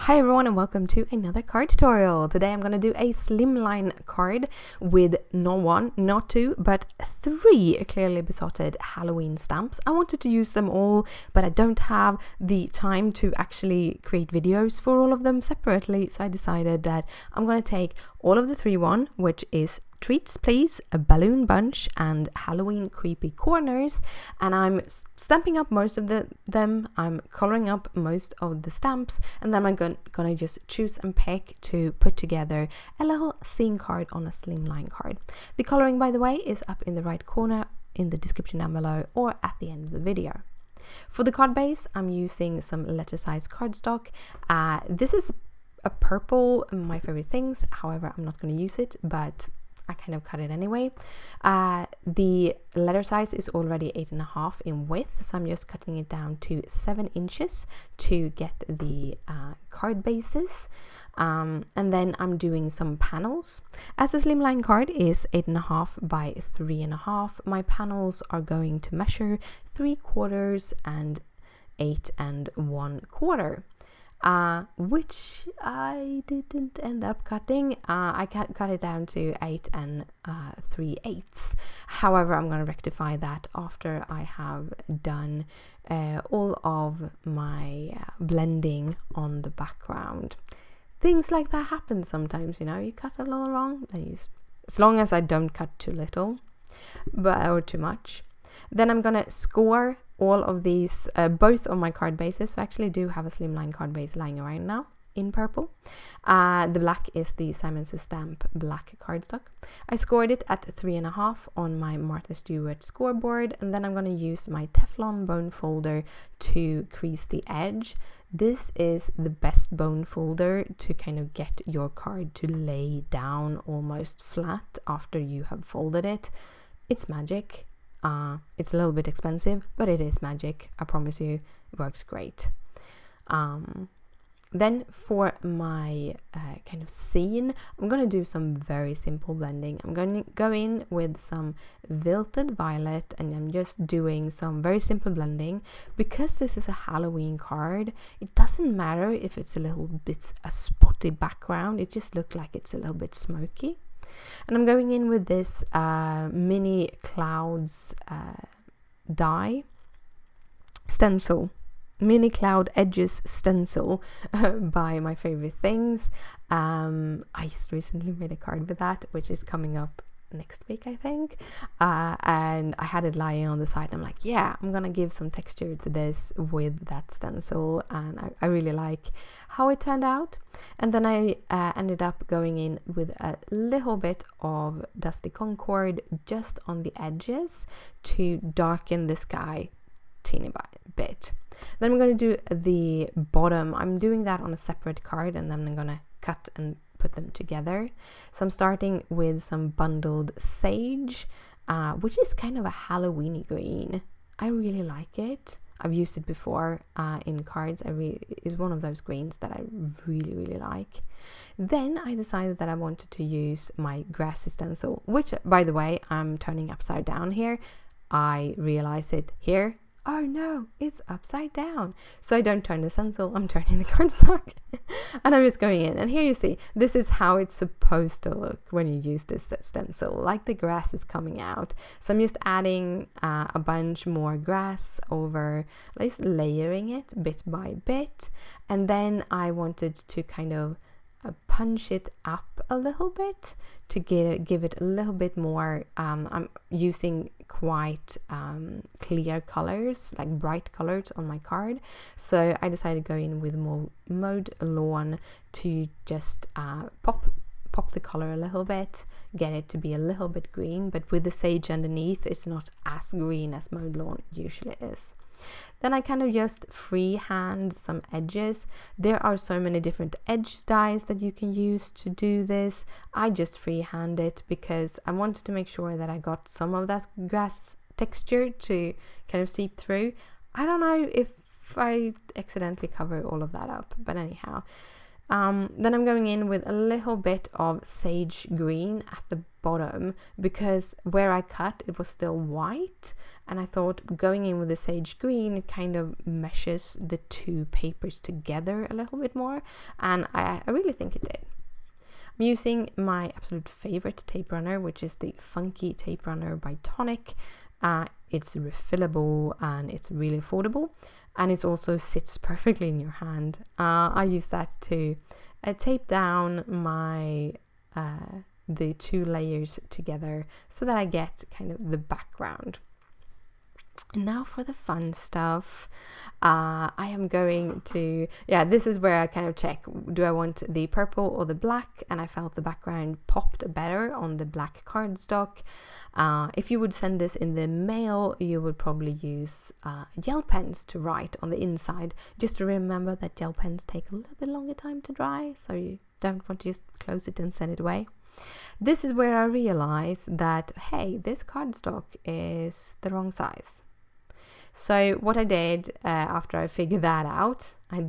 Hi everyone and welcome to another card tutorial. Today I'm going to do a Slimline card with not one, not two, but three clearly besotted Halloween stamps. I wanted to use them all, but I don't have the time to actually create videos for all of them separately, so I decided that I'm going to take all of the three one, which is Treats Please, a Balloon Bunch, and Halloween Creepy Corners, and I'm stamping up most of them. I'm coloring up most of the stamps, and then I'm gonna just choose and pick to put together a little scene card on a Slimline card. The coloring, by the way, is up in the right corner in the description down below or at the end of the video. For the card base, I'm using some letter size cardstock. This is a purple, my favorite things. However, I'm not going to use it, but I kind of cut it anyway. The letter size is already 8.5 in width, so I'm just cutting it down to 7 inches to get the card bases. And then I'm doing some panels. As a Slimline card is 8.5 by 3.5, my panels are going to measure 3/4 and 8 1/4. Which I didn't end up cutting. I cut it down to 8 3/8. However, I'm going to rectify that after I have done all of my blending on the background. Things like that happen sometimes, you know, you cut a little wrong, then as long as I don't cut too little or too much. Then I'm gonna score all of these, both of my card bases. So I actually do have a Slimline card base lying around now in purple. The black is the Simon Says Stamp black cardstock. I scored it at 3.5 on my Martha Stewart scoreboard, and then I'm going to use my Teflon bone folder to crease the edge. This is the best bone folder to kind of get your card to lay down almost flat after you have folded it. It's magic. It's a little bit expensive, but it is magic. I promise you, it works great. Then for my kind of scene, I'm going to do some very simple blending. I'm going to go in with some WILTED violet, and I'm just doing some very simple blending. Because this is a Halloween card, it doesn't matter if it's a little bit a spotty background. It just looks like it's a little bit smoky. And I'm going in with this mini clouds die stencil, mini cloud edges stencil by My Favorite Things. I just recently made a card with that, which is coming up next week, I think, and I had it lying on the side. I'm like, yeah, I'm gonna give some texture to this with that stencil, and I really like how it turned out. And then I ended up going in with a little bit of Dusty Concord just on the edges to darken the sky teeny bit. Then I'm going to do the bottom. I'm doing that on a separate card, and then I'm going to cut and put them together. So I'm starting with some bundled sage, which is kind of a Halloweeny green. I really like it. I've used it before in cards. It's one of those greens that I really like. Then I decided that I wanted to use my Grassy stencil, which, by the way, I'm turning upside down here. I realize it here. Oh no, it's upside down. So I don't turn the stencil, I'm turning the cardstock. And I'm just going in. And here you see, this is how it's supposed to look when you use this stencil. Like the grass is coming out. So I'm just adding a bunch more grass over, just layering it bit by bit. And then I wanted to kind of punch it up a little bit to give it a little bit more. I'm using quite clear colors, like bright colors on my card, so I decided to go in with more MOWED lawn to just pop the color a little bit, get it to be a little bit green, but with the sage underneath it's not as green as MOWED lawn usually is. Then I kind of just freehand some edges. There are so many different edge dyes that you can use to do this. I just freehand it because I wanted to make sure that I got some of that grass texture to kind of seep through. I don't know if I accidentally cover all of that up, but anyhow. Then I'm going in with a little bit of sage green at the bottom, because where I cut it was still white, and I thought going in with the sage green, it kind of meshes the two papers together a little bit more, and I really think it did. I'm using my absolute favorite tape runner, which is the Funky Tape Runner by Tonic. It's refillable and it's really affordable, and it also sits perfectly in your hand. I use that to tape down my the two layers together so that I get kind of the background. And now for the fun stuff. I am going to, this is where I kind of check, do I want the purple or the black? And I felt the background popped better on the black cardstock. If you would send this in the mail, you would probably use gel pens to write on the inside. Just to remember that gel pens take a little bit longer time to dry, so you don't want to just close it and send it away. This is where I realized that, hey, this cardstock is the wrong size. So what I did after I figured that out, I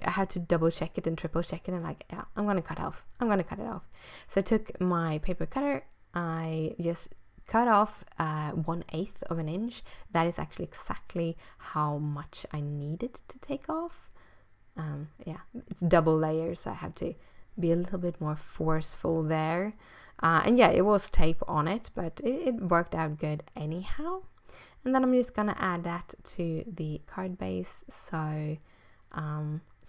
had to double check it and triple check it, and I'm going to cut it off. So I took my paper cutter, I just cut off 1/8 of an inch. That is actually exactly how much I needed to take off. It's double layers, so I have to be a little bit more forceful there. And it was tape on it, but it worked out good anyhow. And then I'm just gonna add that to the card base. So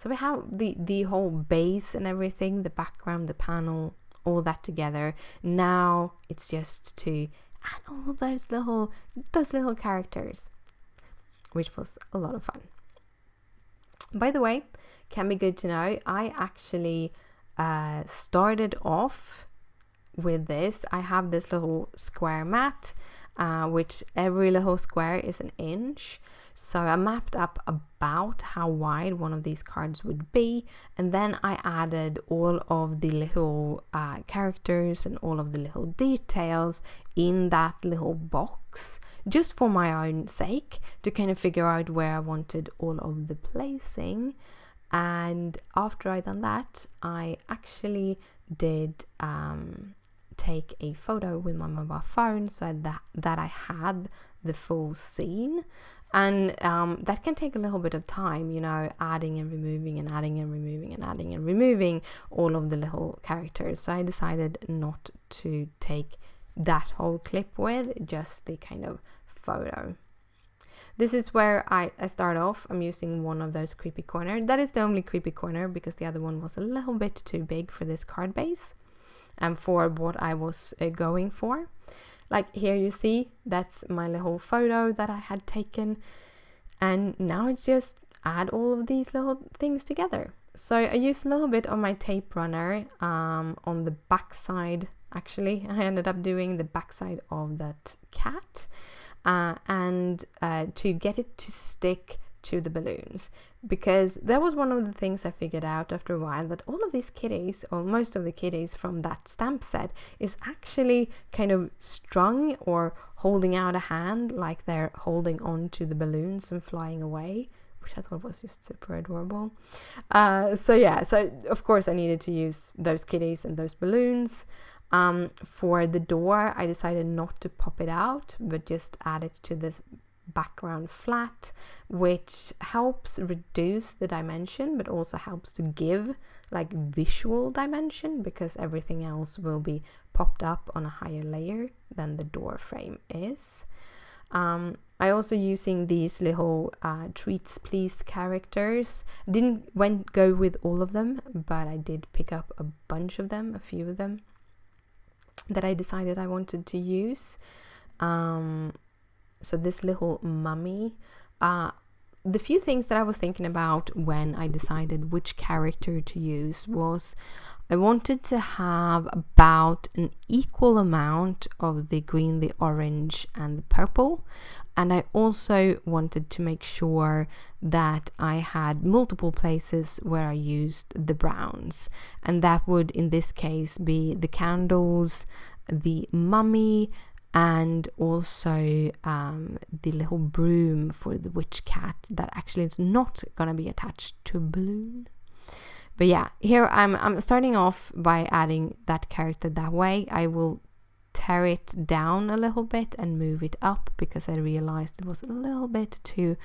we have the whole base and everything, the background, the panel, all that together. Now it's just to add all of those little characters, which was a lot of fun. By the way, can be good to know, I actually started off with this. I have this little square mat, which every little square is an inch. So I mapped up about how wide one of these cards would be, and then I added all of the little characters and all of the little details in that little box, just for my own sake, to kind of figure out where I wanted all of the placing. And after I done that, I actually did take a photo with my mobile phone so that I had the full scene. And that can take a little bit of time, adding and removing and adding and removing and adding and removing all of the little characters. So I decided not to take that whole clip with, just the kind of photo. This is where I start off. I'm using one of those creepy corners. That is the only creepy corner, because the other one was a little bit too big for this card base and for what I was going for. Like here you see, that's my little photo that I had taken, and now it's just add all of these little things together. So I used a little bit of my tape runner on the back side. Actually, I ended up doing the backside of that cat and to get it to stick to the balloons, because that was one of the things I figured out after a while, that all of these kitties, or most of the kitties from that stamp set, is actually kind of strung or holding out a hand like they're holding on to the balloons and flying away, which I thought was just super adorable. So of course I needed to use those kitties and those balloons. For the door, I decided not to pop it out, but just add it to this background flat, which helps reduce the dimension, but also helps to give like visual dimension, because everything else will be popped up on a higher layer than the door frame is. I also using these little treats please characters. Didn't go with all of them, but I did pick up a bunch of them, a few of them that I decided I wanted to use. So this little mummy, the few things that I was thinking about when I decided which character to use was, I wanted to have about an equal amount of the green, the orange and the purple. And I also wanted to make sure that I had multiple places where I used the browns. And that would, in this case, be the candles, the mummy, and also the little broom for the witch cat that actually is not going to be attached to a balloon. But yeah, here I'm starting off by adding that character that way. I will tear it down a little bit and move it up because I realized it was a little bit too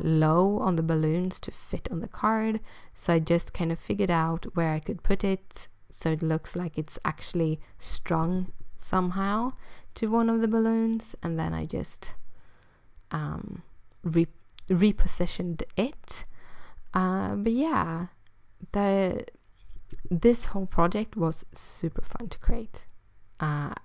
low on the balloons to fit on the card. So I just kind of figured out where I could put it so it looks like it's actually strung somehow to one of the balloons, and then I just repositioned it. But yeah, this whole project was super fun to create.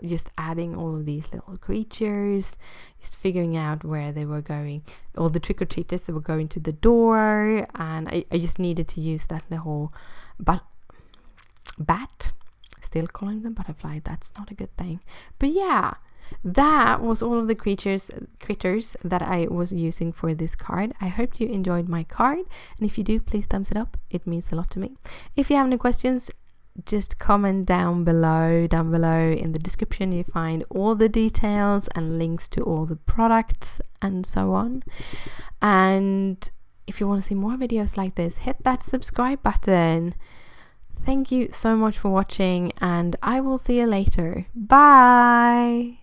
Just adding all of these little creatures, just figuring out where they were going, all the trick-or-treaters that were going to the door, and I just needed to use that little bat, still calling them butterfly, that's not a good thing. But yeah, that was all of the critters that I was using for this card. I hope you enjoyed my card, and if you do, please thumbs it up, it means a lot to me. If you have any questions, just comment down below. In the description you find all the details and links to all the products and so on. And if you want to see more videos like this, hit that subscribe button. Thank you so much for watching, and I will see you later. Bye.